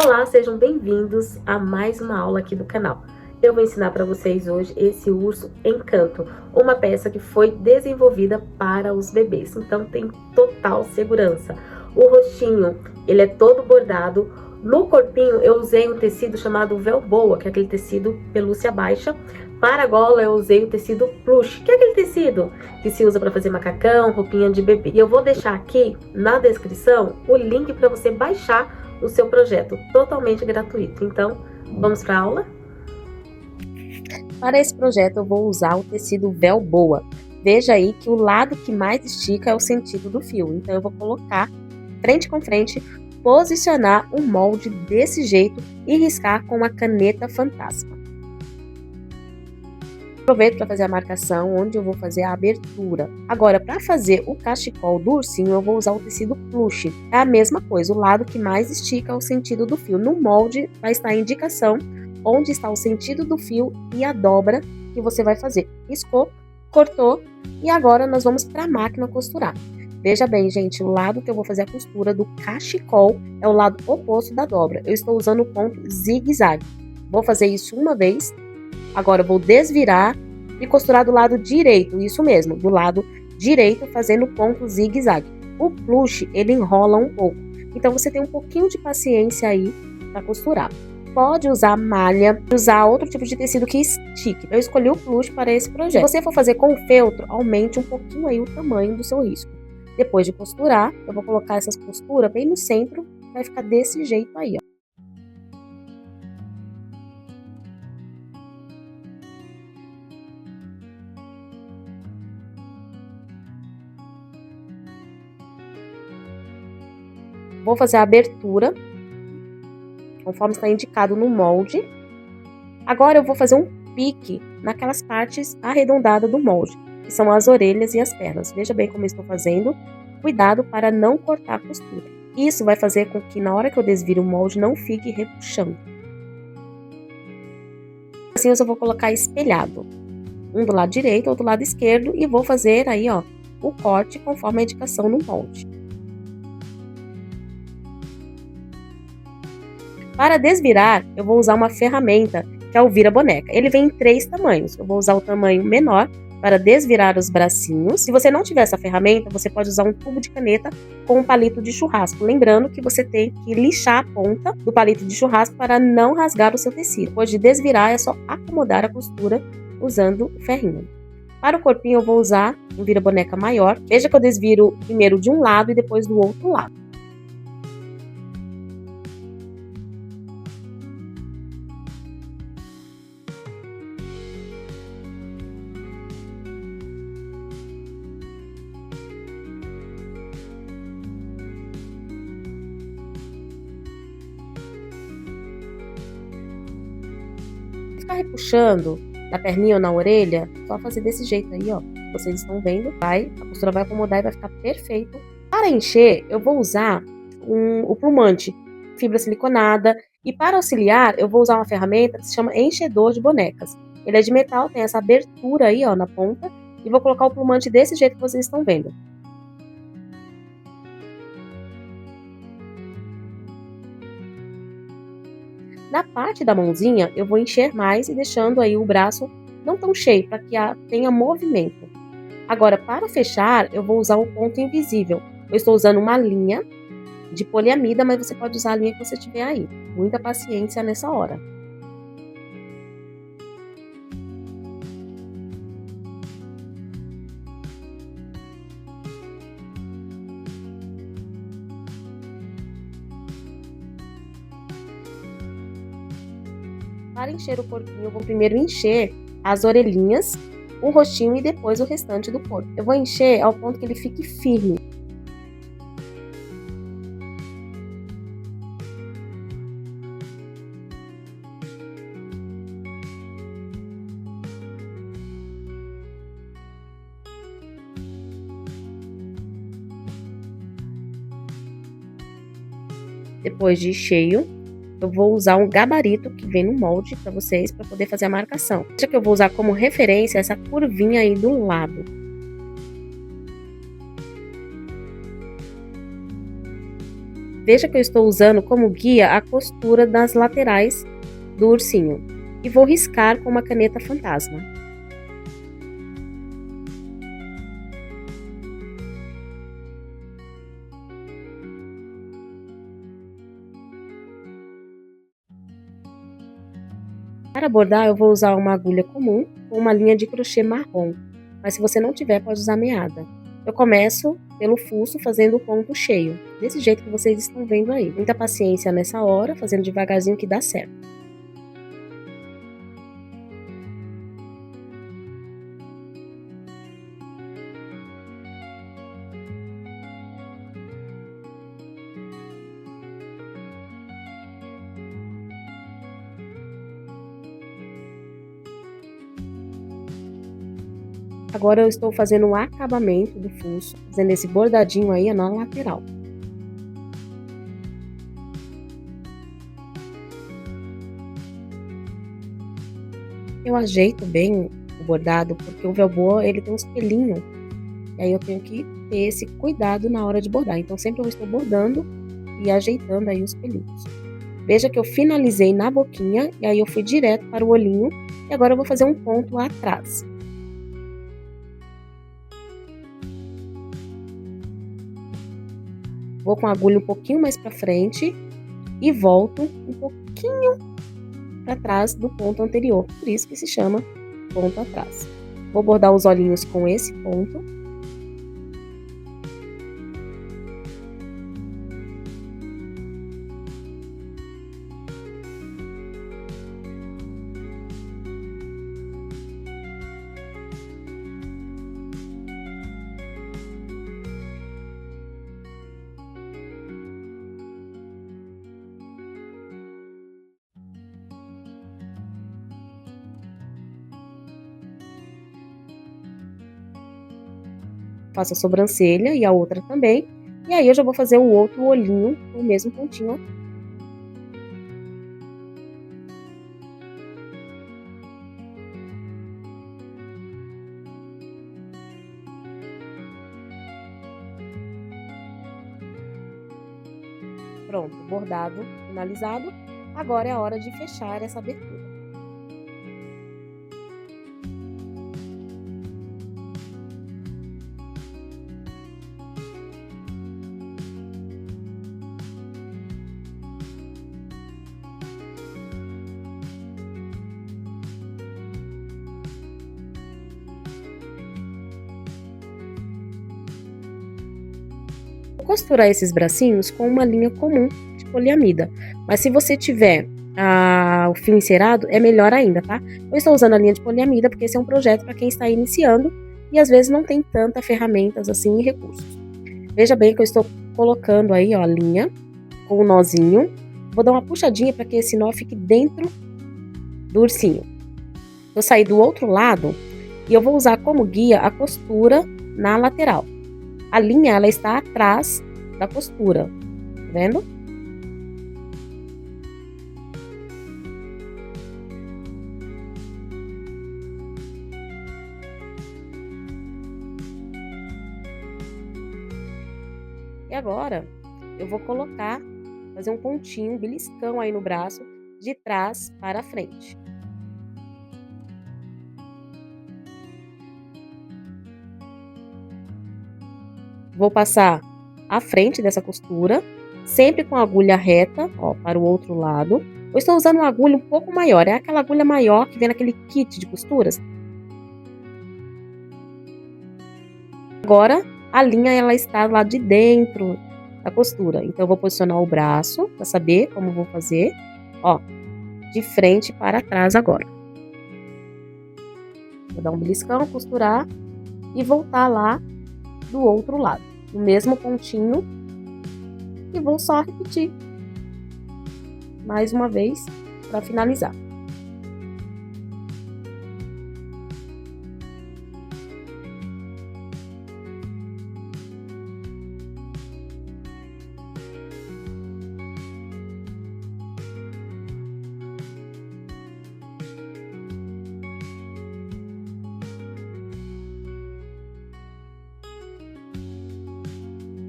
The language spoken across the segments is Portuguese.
Olá, sejam bem-vindos a mais uma aula aqui do canal. Eu vou ensinar para vocês hoje esse urso Encanto, uma peça que foi desenvolvida para os bebês, então tem total segurança. O rostinho, ele é todo bordado. No corpinho eu usei um tecido chamado Velboa, que é aquele tecido pelúcia baixa. Para a gola eu usei o tecido plush, que é aquele tecido que se usa para fazer macacão, roupinha de bebê. E eu vou deixar aqui na descrição o link para você baixar o seu projeto, totalmente gratuito. Então, vamos para a aula? Para esse projeto eu vou usar o tecido Velboa. Veja aí que o lado que mais estica é o sentido do fio. Então eu vou colocar frente com frente, posicionar o molde desse jeito e riscar com uma caneta fantasma. Aproveito para fazer a marcação onde eu vou fazer a abertura. Agora, para fazer o cachecol do ursinho, eu vou usar o tecido plush. É a mesma coisa, o lado que mais estica é o sentido do fio. No molde vai estar a indicação onde está o sentido do fio e a dobra que você vai fazer. Riscou, cortou e agora nós vamos para a máquina costurar. Veja bem, gente, o lado que eu vou fazer a costura do cachecol é o lado oposto da dobra. Eu estou usando o ponto zigue-zague. Vou fazer isso uma vez. Agora eu vou desvirar e costurar do lado direito, isso mesmo, do lado direito fazendo ponto zigue-zague. O plush, ele enrola um pouco, então você tem um pouquinho de paciência aí para costurar. Pode usar malha, usar outro tipo de tecido que estique. Eu escolhi o plush para esse projeto. Se você for fazer com feltro, aumente um pouquinho aí o tamanho do seu risco. Depois de costurar, eu vou colocar essas costuras bem no centro, vai ficar desse jeito aí, ó. Vou fazer a abertura, conforme está indicado no molde. Agora eu vou fazer um pique naquelas partes arredondadas do molde, que são as orelhas e as pernas. Veja bem como eu estou fazendo. Cuidado para não cortar a costura. Isso vai fazer com que na hora que eu desvire o molde não fique repuxando. Assim eu só vou colocar espelhado. Um do lado direito, outro do lado esquerdo e vou fazer aí, ó, o corte conforme a indicação no molde. Para desvirar, eu vou usar uma ferramenta, que é o vira-boneca. Ele vem em 3 tamanhos. Eu vou usar o tamanho menor para desvirar os bracinhos. Se você não tiver essa ferramenta, você pode usar um tubo de caneta com um palito de churrasco. Lembrando que você tem que lixar a ponta do palito de churrasco para não rasgar o seu tecido. Depois de desvirar, é só acomodar a costura usando o ferrinho. Para o corpinho, eu vou usar um vira-boneca maior. Veja que eu desviro primeiro de um lado e depois do outro lado. Ficar repuxando na perninha ou na orelha, só fazer desse jeito aí, ó. Vocês estão vendo, a costura vai acomodar e vai ficar perfeito. Para encher, eu vou usar o plumante, fibra siliconada. E para auxiliar, eu vou usar uma ferramenta que se chama enchedor de bonecas. Ele é de metal, tem essa abertura aí, ó, na ponta. E vou colocar o plumante desse jeito que vocês estão vendo. Na parte da mãozinha, eu vou encher mais e deixando aí o braço não tão cheio, para que tenha movimento. Agora, para fechar, eu vou usar o ponto invisível. Eu estou usando uma linha de poliamida, mas você pode usar a linha que você tiver aí. Muita paciência nessa hora. Para encher o corpinho, eu vou primeiro encher as orelhinhas, o rostinho e depois o restante do corpo. Eu vou encher ao ponto que ele fique firme. Depois de cheio, eu vou usar um gabarito que vem no molde para vocês, para poder fazer a marcação. Veja que eu vou usar como referência essa curvinha aí do lado. Veja que eu estou usando como guia a costura das laterais do ursinho e vou riscar com uma caneta fantasma. Para bordar, eu vou usar uma agulha comum com uma linha de crochê marrom, mas se você não tiver, pode usar meada. Eu começo pelo fuço fazendo o ponto cheio, desse jeito que vocês estão vendo aí. Muita paciência nessa hora, fazendo devagarzinho que dá certo. Agora eu estou fazendo o acabamento do fuço, fazendo esse bordadinho aí na lateral. Eu ajeito bem o bordado porque o velcro ele tem uns pelinhos, e aí eu tenho que ter esse cuidado na hora de bordar. Então sempre eu estou bordando e ajeitando aí os pelinhos. Veja que eu finalizei na boquinha e aí eu fui direto para o olhinho e agora eu vou fazer um ponto atrás. Vou com a agulha um pouquinho mais para frente e volto um pouquinho para trás do ponto anterior, por isso que se chama ponto atrás. Vou bordar os olhinhos com esse ponto. Faço a sobrancelha e a outra também. E aí eu já vou fazer o outro olhinho com o mesmo pontinho. Pronto, bordado finalizado. Agora é a hora de fechar essa abertura. Vou costurar esses bracinhos com uma linha comum de poliamida, mas se você tiver o fio encerado, é melhor ainda, tá? Eu estou usando a linha de poliamida porque esse é um projeto para quem está iniciando e às vezes não tem tanta ferramentas assim e recursos. Veja bem que eu estou colocando aí, ó, a linha com o nozinho. Vou dar uma puxadinha para que esse nó fique dentro do ursinho. Eu saí do outro lado e eu vou usar como guia a costura na lateral. A linha, ela está atrás da costura, tá vendo? E agora, eu vou colocar, fazer um pontinho, um beliscão aí no braço, de trás para frente. Vou passar a frente dessa costura, sempre com a agulha reta, ó, para o outro lado. Eu estou usando uma agulha um pouco maior, é aquela agulha maior que vem naquele kit de costuras. Agora, a linha ela está lá de dentro da costura, então eu vou posicionar o braço para saber como vou fazer, ó, de frente para trás agora. Vou dar um beliscão, costurar e voltar lá do outro lado, no mesmo pontinho, e vou só repetir mais uma vez para finalizar.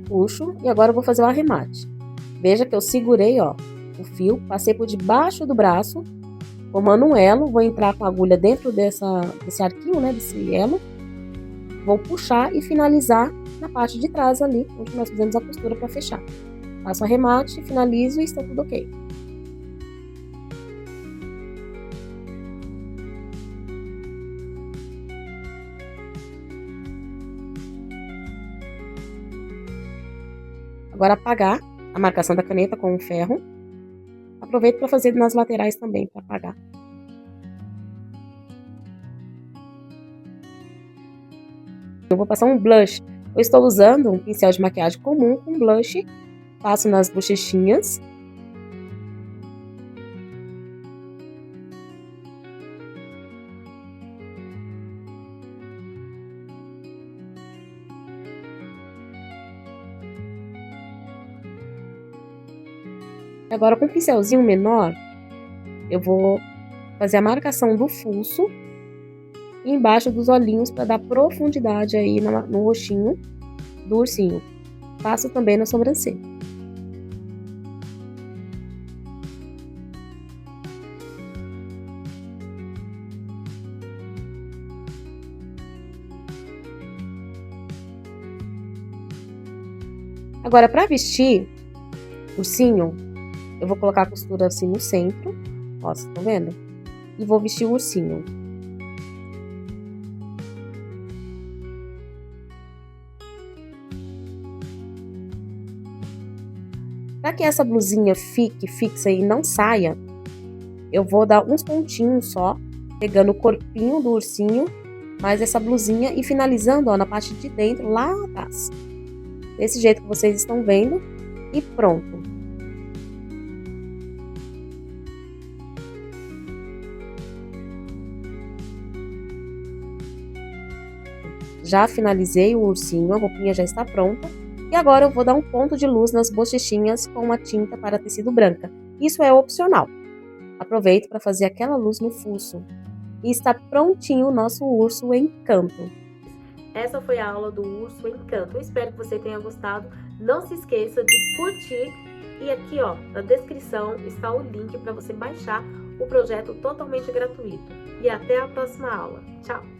Puxo e agora eu vou fazer o arremate. Veja que eu segurei, ó, o fio, passei por debaixo do braço, formando um elo. Vou entrar com a agulha dentro desse arquinho, né, desse elo. Vou puxar e finalizar na parte de trás ali, onde nós fizemos a costura para fechar. Faço o arremate, finalizo e está tudo ok. Agora apagar a marcação da caneta com o ferro. Aproveito para fazer nas laterais também, para apagar. Eu vou passar um blush. Eu estou usando um pincel de maquiagem comum com blush. Passo nas bochechinhas. Agora, com um pincelzinho menor, eu vou fazer a marcação do fuço e embaixo dos olhinhos para dar profundidade aí no rostinho do ursinho. Passo também na sobrancelha. Agora, para vestir o ursinho, eu vou colocar a costura assim no centro, ó, vocês estão vendo? E vou vestir o ursinho. Para que essa blusinha fique fixa e não saia, eu vou dar uns pontinhos só, pegando o corpinho do ursinho, mais essa blusinha e finalizando, ó, na parte de dentro, lá atrás. Desse jeito que vocês estão vendo e pronto. Já finalizei o ursinho, a roupinha já está pronta. E agora eu vou dar um ponto de luz nas bochechinhas com uma tinta para tecido branca. Isso é opcional. Aproveito para fazer aquela luz no fuço. E está prontinho o nosso urso Encanto. Essa foi a aula do urso Encanto. Eu espero que você tenha gostado. Não se esqueça de curtir. E aqui, ó, na descrição está o link para você baixar o projeto totalmente gratuito. E até a próxima aula. Tchau!